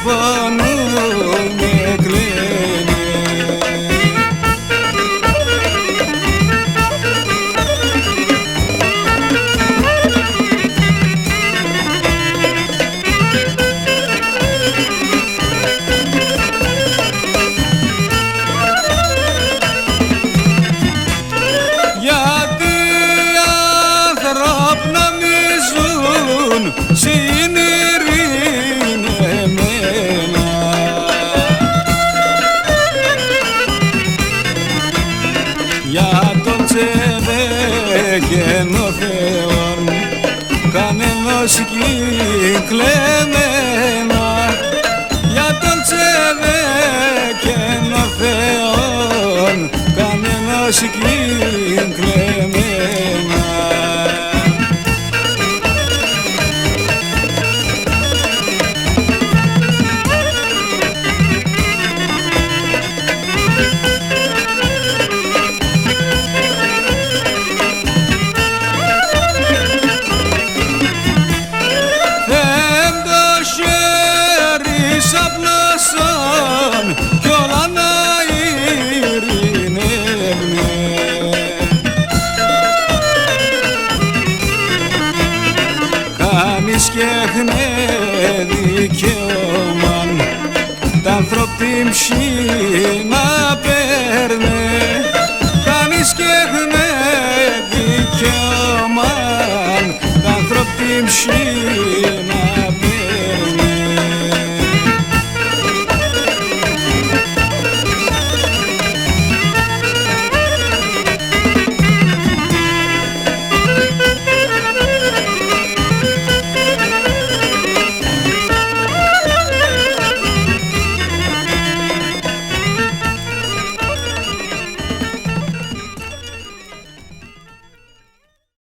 πόνου με κλαίνε. Γιατί ανθρώπινα μη ζουν συνειρηνεμένα, για τον τσεβέκεν ο Θεόν κανένας κυκλεμένα, για τον τσεβέκεν ο Θεόν κανένας κυκλεμένα. Απλώσαν κι όλα να ειρηνεύουνε, κανείς κι έχνε δικαίωμαν τ' ανθρώπι μσή να παίρνε, κανείς κι έχνε δικαίωμαν τ' ανθρώπι μσή να